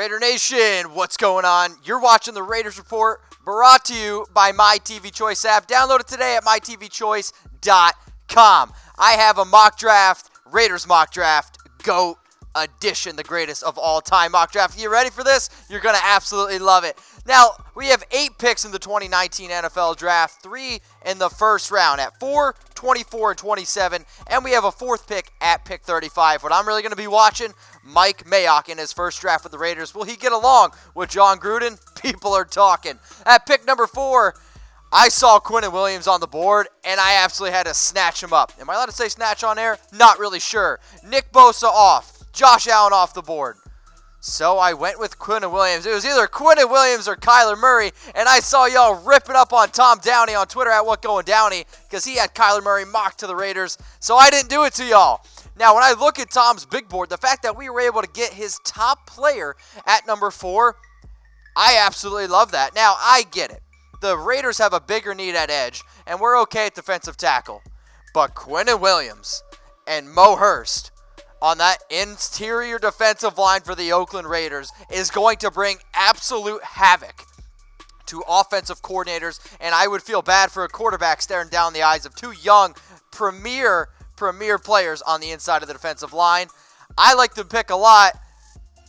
Raider Nation, what's going on? You're watching the Raiders Report, brought to you by My TV Choice app. Download it today at mytvchoice.com. I have a mock draft, Raiders mock draft, GOAT edition, the greatest of all time mock draft. You ready for this? You're going to absolutely love it. Now, we have 8 picks in the 2019 NFL Draft, 3 in the first round at 4, 24, and 27, and we have a 4th pick at pick 35. What I'm really going to be watching, Mike Mayock in his first draft with the Raiders. Will he get along with Jon Gruden? People are talking. At pick number 4, I saw Quinnen Williams on the board, and I absolutely had to snatch him up. Am I allowed to say snatch on air? Not really sure. Nick Bosa off. Josh Allen off the board. So I went with Quinnen Williams. It was either Quinnen Williams or Kyler Murray, and I saw y'all ripping up on Tom Downey on Twitter at WhatGoingDowney because he had Kyler Murray mocked to the Raiders, so I didn't do it to y'all. Now, when I look at Tom's big board, the fact that we were able to get his top player at number 4, I absolutely love that. Now, I get it. The Raiders have a bigger need at edge, and we're okay at defensive tackle. But Quinnen Williams and Mo Hurst on that interior defensive line for the Oakland Raiders is going to bring absolute havoc to offensive coordinators, and I would feel bad for a quarterback staring down the eyes of 2 young premier players on the inside of the defensive line. I like the pick a lot,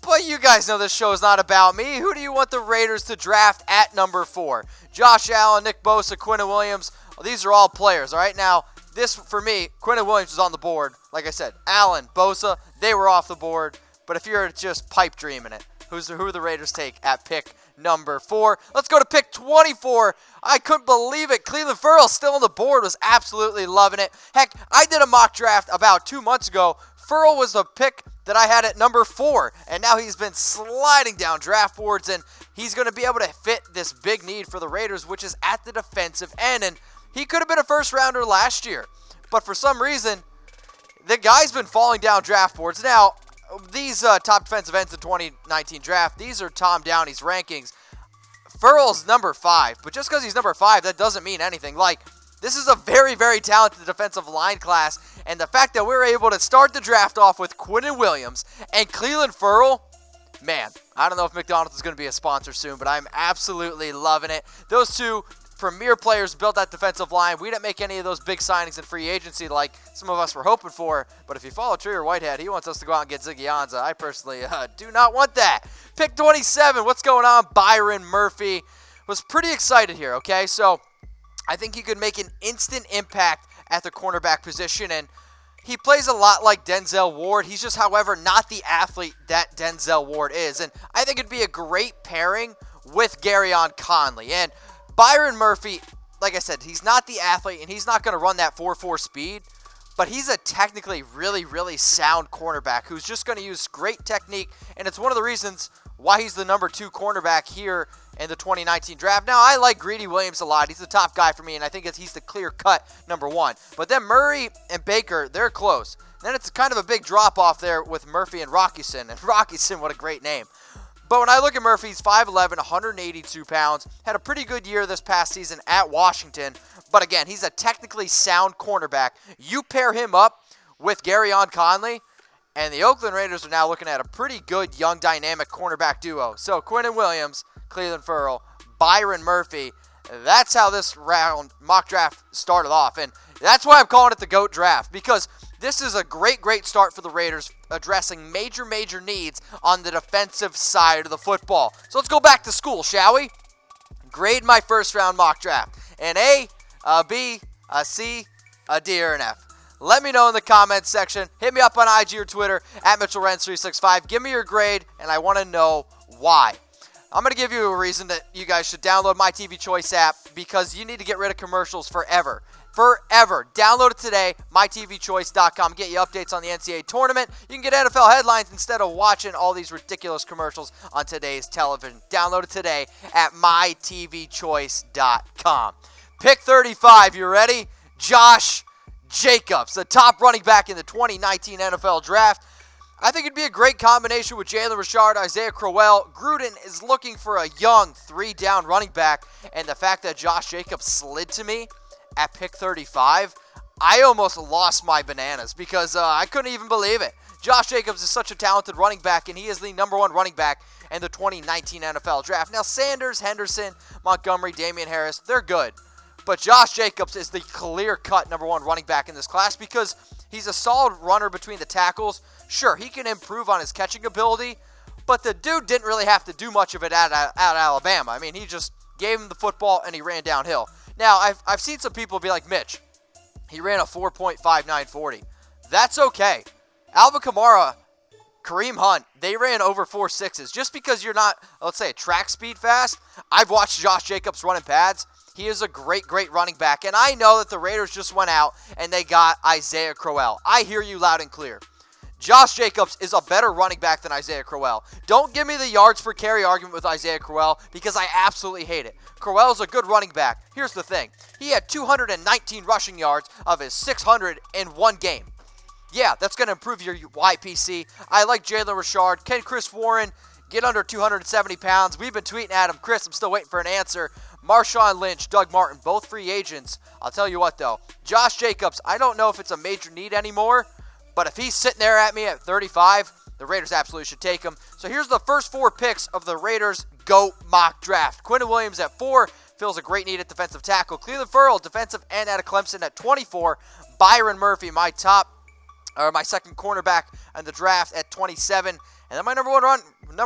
but you guys know this show is not about me. Who do you want the Raiders to draft at number 4? Josh Allen, Nick Bosa, Quinnen Williams. Well, these are all players, all right? Now, this, for me, Quinnen Williams was on the board. Like I said, Allen, Bosa, they were off the board. But if you're just pipe dreaming it, who the Raiders take at pick number 4? Let's go to pick 24. I couldn't believe it. Clelin Ferrell still on the board, was absolutely loving it. Heck, I did a mock draft about 2 months ago. Ferrell was the pick that I had at number 4, and now he's been sliding down draft boards, and he's going to be able to fit this big need for the Raiders, which is at the defensive end. And he could have been a first-rounder last year, but for some reason, the guy's been falling down draft boards. Now, these top defensive ends in 2019 draft, these are Tom Downey's rankings. Ferrell's number 5, but just because he's number 5, that doesn't mean anything. Like, this is a very, very talented defensive line class, and the fact that we're able to start the draft off with Quinnen Williams and Clelin Ferrell, man, I don't know if McDonald's is going to be a sponsor soon, but I'm absolutely loving it. Those 2 premier players built that defensive line. We didn't make any of those big signings in free agency like some of us were hoping for, but if you follow Trevor Whitehead, he wants us to go out and get Ziggy Ansah. I personally do not want that. Pick 27, what's going on? Byron Murphy. Was pretty excited here, okay? So I think he could make an instant impact at the cornerback position, and he plays a lot like Denzel Ward. He's just, however, not the athlete that Denzel Ward is, and I think it'd be a great pairing with Garyon Conley. And Byron Murphy, like I said, he's not the athlete, and he's not going to run that 4.4 speed, but he's a technically really, really sound cornerback who's just going to use great technique, and it's one of the reasons why he's the number 2 cornerback here in the 2019 draft. Now, I like Greedy Williams a lot. He's the top guy for me, and I think he's the clear-cut number 1. But then Murray and Baker, they're close. Then it's kind of a big drop-off there with Murphy and Rockison. And Rockison, what a great name. But when I look at Murphy, he's 5'11", 182 pounds. Had a pretty good year this past season at Washington. But again, he's a technically sound cornerback. You pair him up with Garyon Conley, and the Oakland Raiders are now looking at a pretty good, young, dynamic cornerback duo. So Quinnen Williams, Clelin Ferrell, Byron Murphy. That's how this round mock draft started off. And that's why I'm calling it the GOAT draft, because this is a great, great start for the Raiders, addressing major, major needs on the defensive side of the football. So let's go back to school, shall we? Grade my first round mock draft. An A, a B, a C, a D, or an F. Let me know in the comments section. Hit me up on IG or Twitter at Mitchell Renz 365. Give me your grade, and I want to know why. I'm going to give you a reason that you guys should download My TV Choice app, because you need to get rid of commercials forever. Forever. Download it today, mytvchoice.com. Get you updates on the NCAA tournament. You can get NFL headlines instead of watching all these ridiculous commercials on today's television. Download it today at mytvchoice.com. Pick 35, you ready? Josh Jacobs, the top running back in the 2019 NFL Draft. I think it'd be a great combination with Jalen Richard, Isaiah Crowell. Gruden is looking for a young 3-down running back, and the fact that Josh Jacobs slid to me at pick 35, I almost lost my bananas because I couldn't even believe it. Josh Jacobs is such a talented running back, and he is the number 1 running back in the 2019 NFL Draft. Now, Sanders, Henderson, Montgomery, Damian Harris, they're good. But Josh Jacobs is the clear-cut number 1 running back in this class because he's a solid runner between the tackles. Sure, he can improve on his catching ability, but the dude didn't really have to do much of it at Alabama. I mean, he just gave him the football, and he ran downhill. Now, I've seen some people be like, Mitch, he ran a 4.5940. That's okay. Alvin Kamara, Kareem Hunt, they ran over 4.6s. Just because you're not, let's say, track speed fast, I've watched Josh Jacobs running pads. He is a great, great running back. And I know that the Raiders just went out and they got Isaiah Crowell. I hear you loud and clear. Josh Jacobs is a better running back than Isaiah Crowell. Don't give me the yards per carry argument with Isaiah Crowell because I absolutely hate it. Crowell's a good running back. Here's the thing. He had 219 rushing yards of his 600 in one game. Yeah, that's going to improve your YPC. I like Jalen Richard. Can Chris Warren get under 270 pounds? We've been tweeting at him. Chris, I'm still waiting for an answer. Marshawn Lynch, Doug Martin, both free agents. I'll tell you what, though. Josh Jacobs, I don't know if it's a major need anymore, but if he's sitting there at me at 35, the Raiders absolutely should take him. So here's the first 4 picks of the Raiders GOAT mock draft. Quinnen Williams at 4, fills a great need at defensive tackle. Cleveland Ferrell, defensive end out of Clemson at 24. Byron Murphy, my second cornerback in the draft at 27. And then my number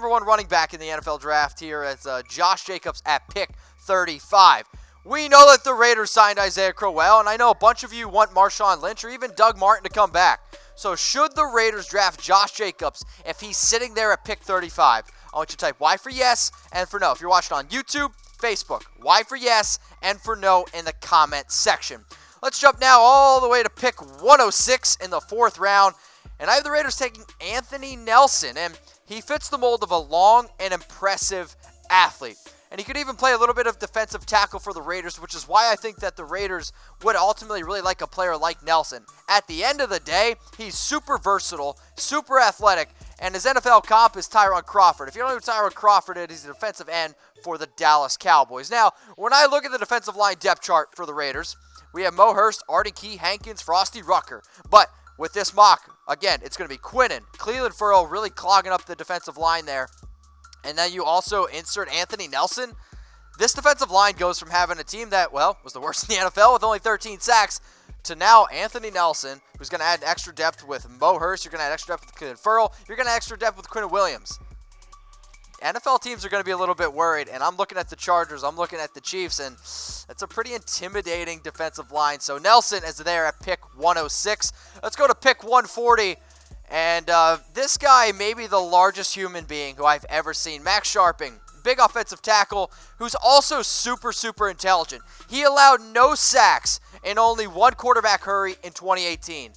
one running back in the NFL draft here is Josh Jacobs at pick 35. We know that the Raiders signed Isaiah Crowell, and I know a bunch of you want Marshawn Lynch or even Doug Martin to come back. So should the Raiders draft Josh Jacobs if he's sitting there at pick 35? I want you to type Y for yes and for no. If you're watching on YouTube, Facebook, Y for yes and for no in the comment section. Let's jump now all the way to pick 106 in the 4th round. And I have the Raiders taking Anthony Nelson. And he fits the mold of a long and impressive athlete. And he could even play a little bit of defensive tackle for the Raiders, which is why I think that the Raiders would ultimately really like a player like Nelson. At the end of the day, he's super versatile, super athletic, and his NFL comp is Tyrell Crawford. If you don't know who Tyrell Crawford is, he's a defensive end for the Dallas Cowboys. Now, when I look at the defensive line depth chart for the Raiders, we have Mo Hurst, Arden Key, Hankins, Frosty Rucker. But with this mock, again, it's going to be Quinnen, Cleveland Ferrell really clogging up the defensive line there. And then you also insert Anthony Nelson. This defensive line goes from having a team that, well, was the worst in the NFL with only 13 sacks to now Anthony Nelson, who's going to add extra depth with Mo Hurst. You're going to add extra depth with Cleveland Ferrell. You're going to add extra depth with Quinnen Williams. NFL teams are going to be a little bit worried, and I'm looking at the Chargers, I'm looking at the Chiefs, and it's a pretty intimidating defensive line. So Nelson is there at pick 106. Let's go to pick 140, and this guy may be the largest human being who I've ever seen. Max Sharping, big offensive tackle, who's also super, super intelligent. He allowed no sacks in only one quarterback hurry in 2018.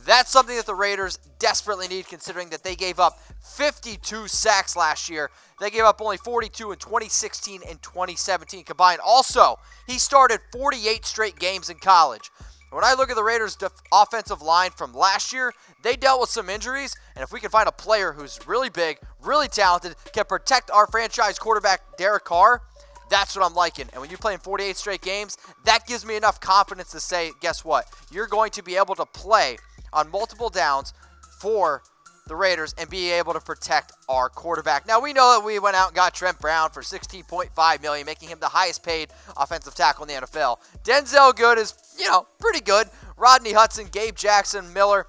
That's something that the Raiders desperately need, considering that they gave up 52 sacks last year. They gave up only 42 in 2016 and 2017 combined. Also, he started 48 straight games in college. When I look at the Raiders' offensive line from last year, they dealt with some injuries, and if we can find a player who's really big, really talented, can protect our franchise quarterback Derek Carr, that's what I'm liking. And when you play in 48 straight games, that gives me enough confidence to say, guess what? You're going to be able to play on multiple downs for the Raiders and be able to protect our quarterback. Now, we know that we went out and got Trent Brown for $16.5 million, making him the highest paid offensive tackle in the NFL. Denzel Good is, pretty good. Rodney Hudson, Gabe Jackson, Miller.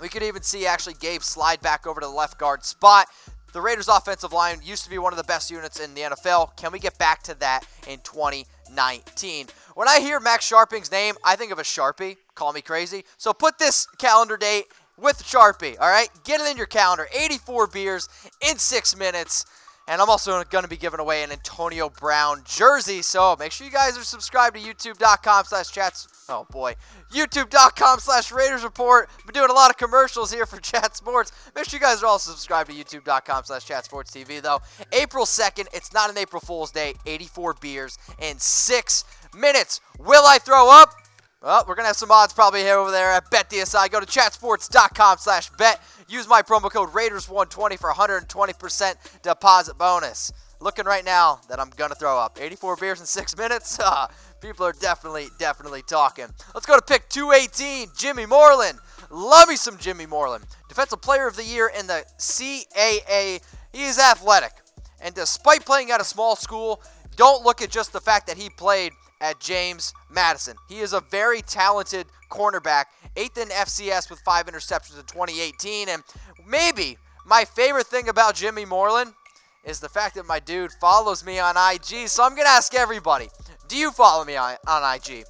We could even see actually Gabe slide back over to the left guard spot. The Raiders' offensive line used to be one of the best units in the NFL. Can we get back to that in 2019? When I hear Max Sharping's name, I think of a Sharpie. Call me crazy. So put this calendar date with Sharpie, all right? Get it in your calendar. 84 beers in 6 minutes. And I'm also going to be giving away an Antonio Brown jersey. So make sure you guys are subscribed to youtube.com/chats. Oh, boy. youtube.com/Raiders Report. Been doing a lot of commercials here for Chat Sports. Make sure you guys are also subscribed to youtube.com/Chat Sports TV, though. April 2nd, it's not an April Fool's Day. 84 beers in 6 minutes. Will I throw up? Well, we're going to have some odds probably here over there at BetDSI. Go to chatsports.com/bet. Use my promo code Raiders120 for 120% deposit bonus. Looking right now that I'm going to throw up. 84 beers in 6 minutes. People are definitely talking. Let's go to pick 218, Jimmy Moreland. Love me some Jimmy Moreland. Defensive Player of the Year in the CAA. He is athletic. And despite playing at a small school, don't look at just the fact that he played at James Madison. He is a very talented cornerback, 8th in FCS with 5 interceptions in 2018. And maybe my favorite thing about Jimmy Moreland is the fact that my dude follows me on IG. So I'm going to ask everybody, do you follow me on IG?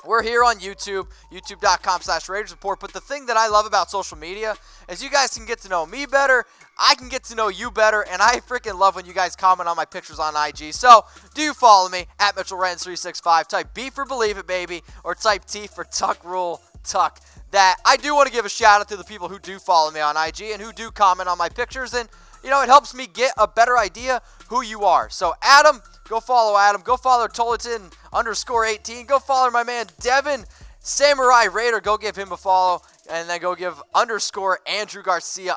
We're here on YouTube, youtube.com/Raiders Report. But the thing that I love about social media is you guys can get to know me better. I can get to know you better. And I freaking love when you guys comment on my pictures on IG. So do you follow me at Mitchell Renz 365? Type B for Believe It, baby. Or type T for Tuck Rule Tuck. That I do want to give a shout out to the people who do follow me on IG and who do comment on my pictures. And, you know, it helps me get a better idea who you are. So Adam, go follow Adam. Go follow Tolleton_18. Go follow my man Devin Samurai Raider. Go give him a follow. And then go give _Andrew Garcia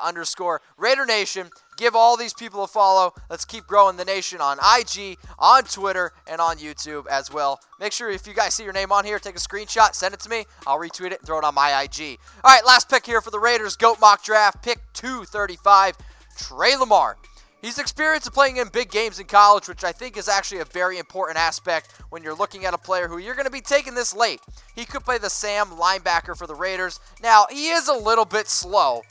Raider Nation. Give all these people a follow. Let's keep growing the nation on IG, on Twitter, and on YouTube as well. Make sure if you guys see your name on here, take a screenshot, send it to me. I'll retweet it and throw it on my IG. All right, last pick here for the Raiders. GOAT mock draft, pick 235, Trey Lamar. He's experienced in playing in big games in college, which I think is actually a very important aspect when you're looking at a player who you're going to be taking this late. He could play the Sam linebacker for the Raiders. Now, he is a little bit slow,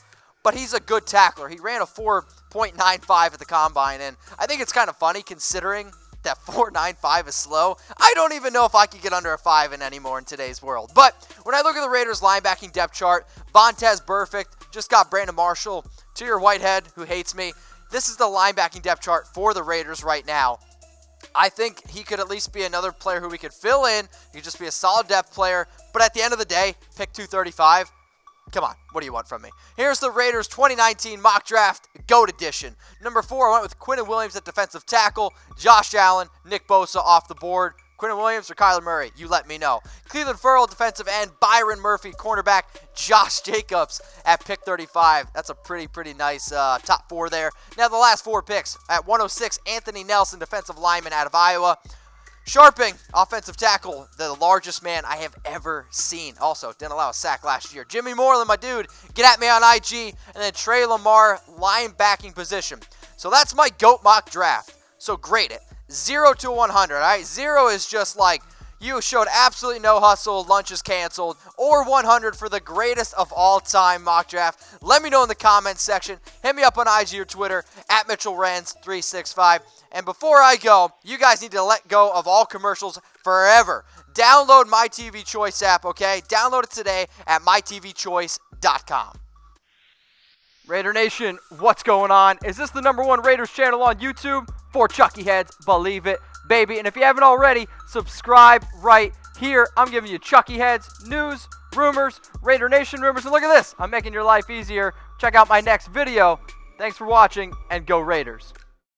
but he's a good tackler. He ran a 4.95 at the combine, and I think it's kind of funny considering that 4.95 is slow. I don't even know if I could get under a 5 anymore in today's world. But when I look at the Raiders linebacking depth chart, Vontaze Burfict just got Brandon Marshall to your Whitehead, who hates me. This is the linebacking depth chart for the Raiders right now. I think he could at least be another player who we could fill in. He could just be a solid depth player. But at the end of the day, pick 235. Come on, what do you want from me? Here's the Raiders 2019 mock draft GOAT edition. Number 4, I went with Quinnen Williams at defensive tackle, Josh Allen, Nick Bosa off the board. Quinnen Williams or Kyler Murray, you let me know. Cleveland Furl, defensive end, Byron Murphy, cornerback, Josh Jacobs at pick 35. That's a pretty nice top 4 there. Now the last 4 picks. At 106, Anthony Nelson, defensive lineman out of Iowa. Sharping, offensive tackle, the largest man I have ever seen. Also, didn't allow a sack last year. Jimmy Moreland, my dude, get at me on IG. And then Trey Lamar, linebacking position. So that's my GOAT mock draft. So grade it. 0 to 100, all right? 0 is just like you showed absolutely no hustle, lunch is canceled, or 100 for the greatest of all time mock draft. Let me know in the comments section. Hit me up on IG or Twitter at Mitchell Renz 365. And before I go, you guys need to let go of all commercials forever. Download My TV Choice app, okay? Download it today at mytvchoice.com. Raider Nation, what's going on? Is this the #1 Raiders channel on YouTube? For Chucky Heads, believe it, baby. And if you haven't already, subscribe right here. I'm giving you Chucky Heads, news, rumors, Raider Nation rumors. And look at this. I'm making your life easier. Check out my next video. Thanks for watching, and go Raiders.